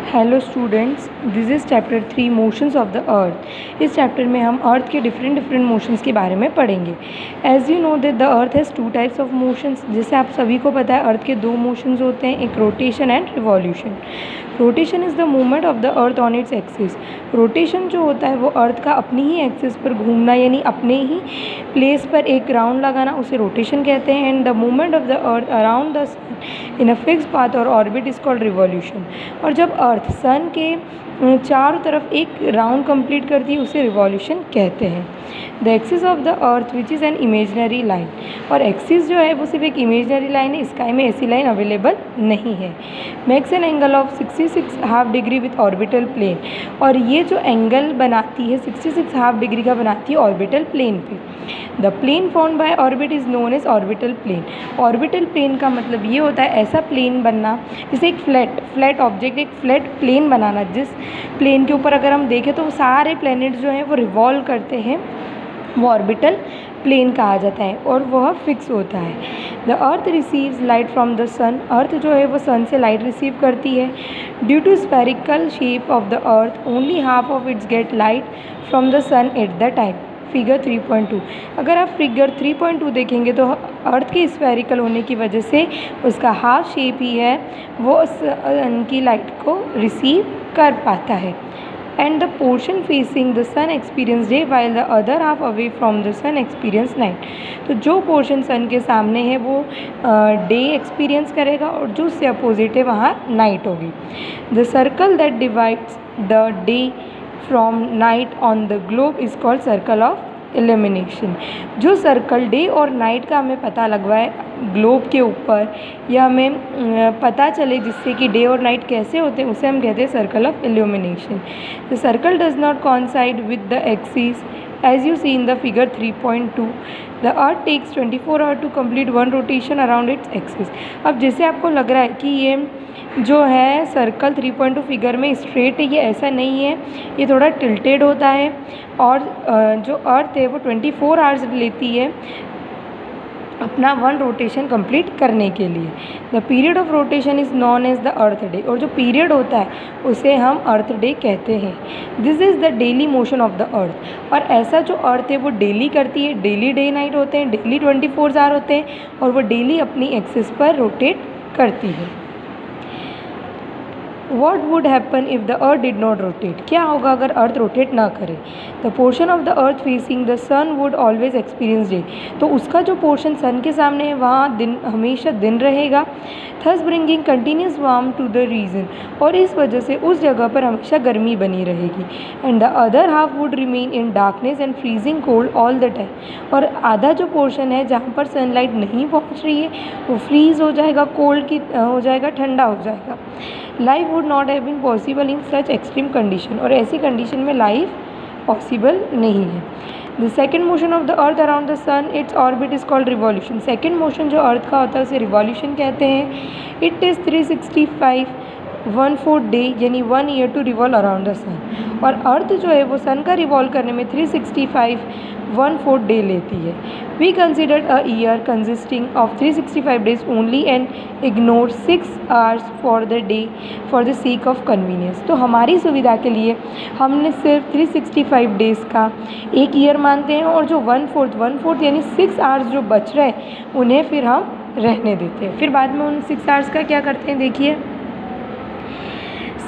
Hello students, this is chapter 3 motions of the अर्थ। इस chapter में हम अर्थ के डिफरेंट मोशंस के बारे में पढ़ेंगे। As you know that the earth has two types of motions. जैसे आप सभी को पता है अर्थ के दो मोशंस होते हैं, एक rotation and revolution. Rotation is the movement of the earth on its axis. Rotation जो होता है वो अर्थ का अपनी ही एक्सिस पर घूमना, यानी अपने ही प्लेस पर एक राउंड लगाना, उसे रोटेशन कहते हैं। And the movement of the earth around the sun in a fix path और ऑर्बिट इज़ कॉल्ड रिवॉल्यूशन। और जब अर्थ सन के चारों तरफ एक राउंड कंप्लीट करती है उसे रिवॉल्यूशन कहते हैं। The axis of the earth which is an imaginary line. और एक्सिस जो है वो सिर्फ एक इमेजनरी लाइन है, स्काई में ऐसी लाइन अवेलेबल नहीं है। Makes an angle of 66 half degree with orbital plane. और ये जो एंगल बनाती है 66 हाफ डिग्री का बनाती है ऑर्बिटल प्लेन पे। The plane formed by orbit is known as orbital plane. Orbital plane का मतलब ये होता है ऐसा प्लेन बनना, जैसे एक फ्लैट ऑब्जेक्ट, एक फ्लैट प्लेन बनाना, जिस प्लेन के ऊपर अगर हम देखें तो सारे प्लैनेट्स जो हैं वो रिवॉल्व करते हैं, वो ऑर्बिटल प्लेन कहा जाता है और वह फिक्स होता है। The earth receives light from the sun. Earth जो है वो सन से लाइट रिसीव करती है। Due to spherical shape of the earth only half of its get light from the sun at the time. Figure 3.2। अगर आप figure 3.2 देखेंगे तो अर्थ के स्फेरिकल होने की वजह से उसका हाफ शेप ही है वो सन की लाइट को रिसीव कर पाता है। And the portion facing the sun experience day while the other half away from the sun experience night. तो जो पोर्शन सन के सामने है वो डे एक्सपीरियंस करेगा और जो उससे अपोजिट है वहाँ नाइट होगी। The circle that divides the day from night on the globe is called circle of illumination. जो सर्कल डे और नाइट का हमें पता लगवाए ग्लोब के ऊपर, या हमें पता चले जिससे कि डे और नाइट कैसे होते हैं, उसे हम कहते हैं circle of illumination. The circle does not कॉन्साइड with the axis as you see in the figure 3.2. The earth takes 24 hours to complete one rotation around its axis. अब जैसे आपको लग रहा है कि ये जो है सर्कल 3.2 फिगर में स्ट्रेट है, ये ऐसा नहीं है, ये थोड़ा टिल्टेड होता है। और जो अर्थ है वो 24 आवर्स लेती है अपना वन रोटेशन कंप्लीट करने के लिए। The period of rotation is known as the earth day. और जो पीरियड होता है उसे हम अर्थ डे कहते हैं। This is the daily motion of the अर्थ। और ऐसा जो अर्थ है वो डेली करती है, डेली डे नाइट होते हैं, डेली 24 आवर होते हैं और वो डेली अपनी एक्सिस पर रोटेट करती है। What would happen if the earth did not rotate? क्या होगा अगर अर्थ रोटेट ना करे? The portion of the earth facing the sun would always experience day. तो उसका जो पोर्शन सन के सामने है वहाँ दिन हमेशा दिन रहेगा, thus bringing continuous warmth to the region. और इस वजह से उस जगह पर हमेशा गर्मी बनी रहेगी। And the other half would remain in darkness and freezing cold all the time. और आधा जो पोर्शन है जहाँ पर सनलाइट नहीं पहुँच रही है वो फ्रीज़ हो जाएगा, कोल्ड की हो जाएगा, ठंडा हो जाएगा। Life would not have been possible in such extreme condition. और ऐसी कंडीशन में लाइफ पॉसिबल नहीं है। The second motion of the earth around the sun its orbit is called revolution. Second motion जो अर्थ का होता है उसे रिवॉल्यूशन कहते हैं। इट इज़ 365 1/4 डे, यानी 1 year to revolve around the sun. और अर्थ जो है वो सन का रिवॉल्व करने में 365 1/4 डे लेती है। We consider a year consisting of 365 days only and ignore 6 hours for the day for the sake of convenience. तो हमारी सुविधा के लिए हमने सिर्फ 365 डेज़ का एक ईयर मानते हैं और जो 1/4 यानी 6 आवर्स जो बच रहे उन्हें फिर हम रहने देते हैं। फिर बाद में उन 6 आवर्स का क्या करते हैं, देखिए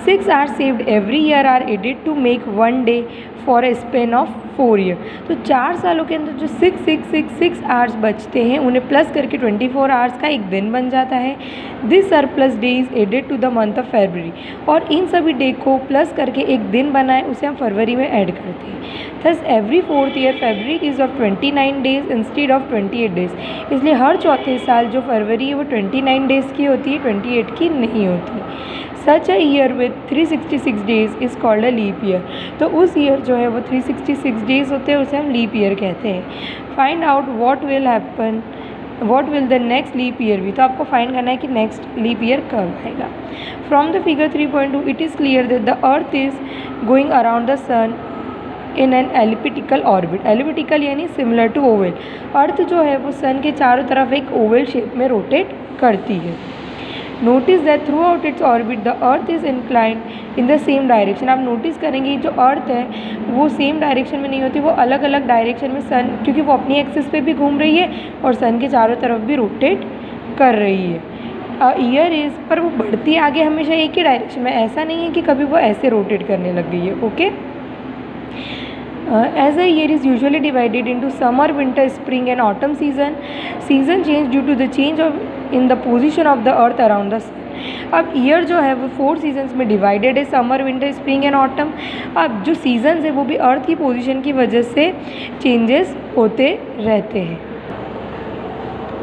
6 hours saved every year are added to make 1 day for a span of 4 years. तो 4 सालों के अंदर जो 6 आवर्स बचते हैं उन्हें प्लस करके 24 आवर्स का एक दिन बन जाता है। This surplus day is added to the month of February. और इन सभी डे को प्लस करके एक दिन बनाए उसे हम फरवरी में ऐड करते हैं। Thus every 4th year February is of 29 days instead of 28 days. इसलिए हर चौथे साल जो फरवरी है वो 29 डेज़ की होती है, 28 की नहीं होती। Such a year with 366 days is called a leap year. तो उस ईयर जो है वो 366 डेज़ होते हैं, उसे हम लीप ईयर कहते हैं। Find out what will the next leap year भी। तो आपको फाइंड करना है कि नेक्स्ट लीप ईयर कब आएगा। From the figure 3.2 it is clear that the earth is going around the sun in an elliptical orbit. Elliptical यानी similar to oval. Earth जो है वो सन के चारों तरफ एक ओवल शेप में रोटेट करती है। Notice that through out its orbit the earth is inclined in the same direction. आप नोटिस करेंगे जो अर्थ है वो सेम डायरेक्शन में नहीं होती, वो अलग अलग डायरेक्शन में सन, क्योंकि वो अपनी एक्सिस पे भी घूम रही है और सन के चारों तरफ भी रोटेट कर रही है। ईयर इज़, पर वो बढ़ती आगे हमेशा एक ही डायरेक्शन में, ऐसा नहीं है कि कभी वो ऐसे रोटेट करने लग गई है। Okay, as a year is usually divided into summer, winter, spring and autumn season change due to the change of in the position of the earth around the sun। अब ईयर जो है वो 4 seasons में divided है, summer, winter, spring and autumn. अब जो seasons है वो भी अर्थ की पोजीशन की वजह से चेंजेस होते रहते हैं।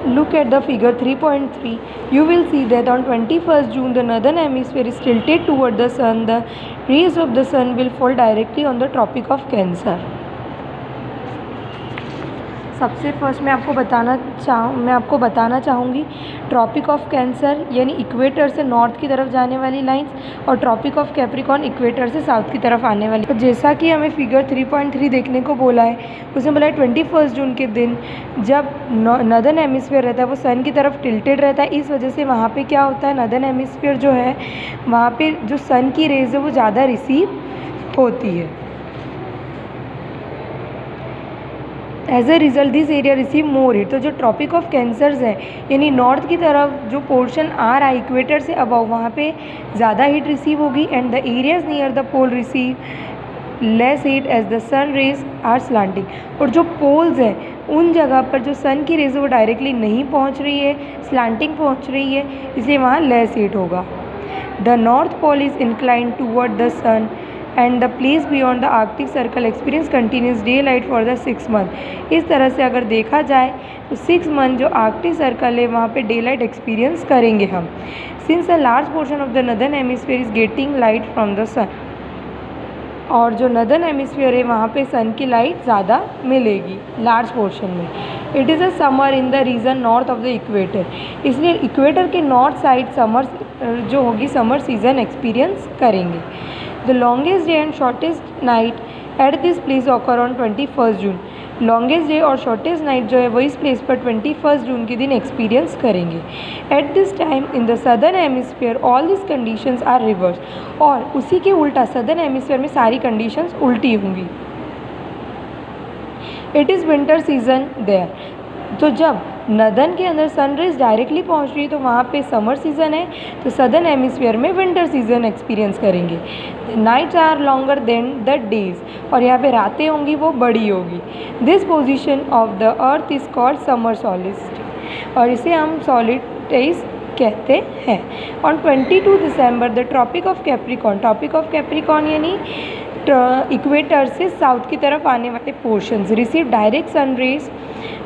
Look at the figure 3.3. You will see that on 21st June the northern hemisphere is tilted toward the sun. The rays of the sun will fall directly on the Tropic of Cancer. सबसे first मैं आपको बताना चाहूँगी tropic of cancer यानी equator से north की तरफ जाने वाली लाइंस और ट्रॉपिक ऑफ कैप्रिकॉर्न इक्वेटर से साउथ की तरफ आने वाली। तो जैसा कि हमें फिगर 3.3 देखने को बोला है, उसमें बोला है 21 जून के दिन जब नॉर्दर्न हेमिस्फीयर रहता है वो सन की तरफ टिल्टेड रहता है। इस वजह से वहाँ पे क्या होता है, नॉर्दर्न हेमिस्फीयर जो है वहाँ पे जो सन की रेज है वो ज़्यादा रिसीव होती है। As a result this area receive more heat. तो जो ट्रॉपिक ऑफ कैंसर्स है यानी नॉर्थ की तरफ जो पोर्शन आ रहा है इक्वेटर से अबव, वहाँ पे ज़्यादा हीट रिसीव होगी and the areas near the pole receive less heat as the sun rays are slanting. और जो पोल्स हैं उन जगह पर जो सन की रेज वो डायरेक्टली नहीं पहुँच रही है, स्लांटिंग पहुँच रही है, इसलिए वहाँ लेस हीट होगा। The north pole is inclined toward the sun and the place beyond the Arctic Circle experience continuous day light for the 6 month. इस तरह से अगर देखा जाए तो 6 मंथ जो आर्कटिक सर्कल है वहाँ पे डे लाइट एक्सपीरियंस करेंगे हम। Since a large portion of the northern hemisphere is getting light from the sun, और जो नॉर्दर्न हेमिस्फीयर है वहाँ पे सन की लाइट ज़्यादा मिलेगी लार्ज पोर्शन में। It is a summer in the region north of the equator, इसलिए इक्वेटर के नॉर्थ साइड समर जो होगी समर सीजन एक्सपीरियंस करेंगे। The longest day and shortest night at this place occur on 21st June। Longest day और shortest night जो है वो इस प्लेस पर 21 जून के दिन एक्सपीरियंस करेंगे। At this time in the southern hemisphere all this conditions are reverse, और उसी के उल्टा सदर्न हेमिस्फीयर में सारी कंडीशंस उल्टी होंगी। It is winter season there. तो जब नॉर्दर्न के अंदर सनराइज डायरेक्टली पहुंच रही है तो वहाँ पे समर सीज़न है, तो सदर्न हेमिस्फीयर में विंटर सीजन एक्सपीरियंस करेंगे। Nights are longer than the days, और यहाँ पे रातें होंगी वो बड़ी होगी। This position of the earth is called summer solstice, और इसे हम सॉलिस्टिस कहते हैं। On 22 December the tropic of Capricorn यानी इक्वेटर से साउथ की तरफ आने वाले portions receive direct sun rays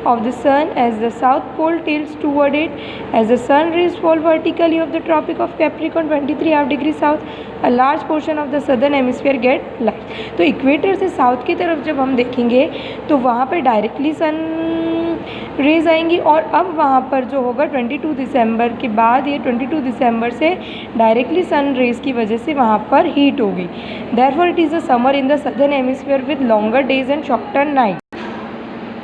of the sun as the south pole tilts toward it, as the sun rays fall vertically of the tropic of Capricorn 23.5 degrees south, a large portion of the southern hemisphere get light। तो equator से south की तरफ जब हम देखेंगे तो वहाँ पर डायरेक्टली सन रेज आएंगी, और अब वहाँ पर जो होगा 22 दिसंबर के बाद ये 22 दिसंबर से डायरेक्टली सन रेज की वजह से वहाँ पर हीट होगी। Therefore it is a summer in the southern hemisphere with longer days and shorter night,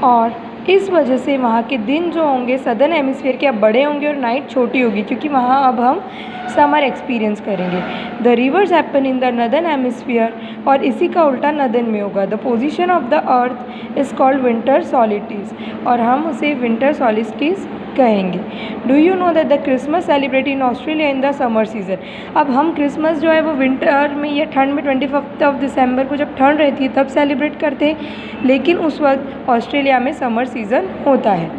और इस वजह से वहाँ के दिन जो होंगे सदर्न हेमिस्फीयर के अब बड़े होंगे और नाइट छोटी होगी, क्योंकि वहाँ अब हम समर एक्सपीरियंस करेंगे। The reverse happen in the northern hemisphere, और इसी का उल्टा नॉर्दर्न में होगा। The position of the earth is called winter solstice, और हम उसे विंटर सॉलिस्टिस कहेंगे। Do you know that the Christmas celebrate in Australia in the summer season. अब हम क्रिसमस जो है वो विंटर में या ठंड में 25 दिसंबर को जब ठंड रहती है तब सेलिब्रेट करते हैं, लेकिन उस वक्त ऑस्ट्रेलिया में समर सीज़न होता है।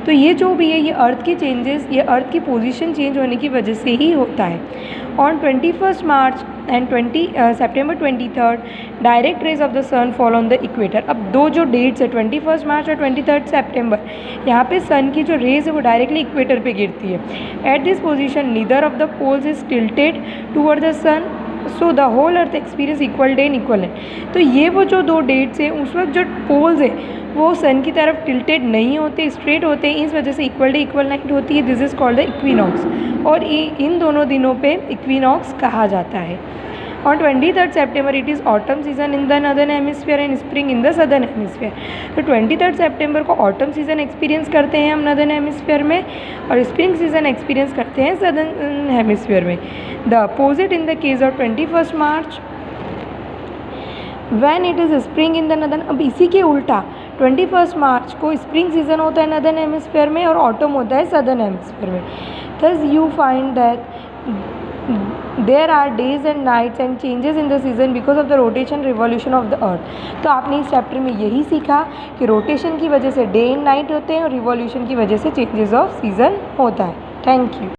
तो ये जो भी है ये अर्थ के चेंजेस, ये अर्थ की पोजीशन चेंज होने की वजह से ही होता है। On 21 March and September 23 direct rays of the sun fall on the equator. अब दो जो डेट्स है 21 मार्च और 23 सितंबर, यहाँ पे सन की जो रेज है वो डायरेक्टली इक्वेटर पे गिरती है। At this position neither of the poles is tilted toward the sun, so the whole earth experience equal day and equal night. तो ये वो जो दो डेट्स हैं उस वक्त जो पोल्स है वो सन की तरफ टिल्टेड नहीं होते, स्ट्रेट होते हैं, इस वजह से इक्वल डे इक्वल नाइट होती है। This is called the equinox, और इन दोनों दिनों पे इक्विनॉक्स कहा जाता है। On 23rd September it is autumn season in the northern hemisphere and spring in the southern hemisphere. तो 23rd September को autumn season एक्सपीरियंस करते हैं हम northern hemisphere में और spring season एक्सपीरियंस करते हैं southern hemisphere में. The opposite in the case of 21st March when it is spring in the northern. अब इसी के उल्टा 21st मार्च को स्प्रिंग सीजन होता है नदर्न हेमिस्फीयर में और ऑटम होता है सदर्न हेमिस्फीयर में. Thus you find that there are days and nights and changes in the season because of the rotation revolution of the earth. तो आपने इस चैप्टर में यही सीखा कि रोटेशन की वजह से डे एंड नाइट होते हैं और रिवॉल्यूशन की वजह से चेंजेस ऑफ सीजन होता है. Thank you.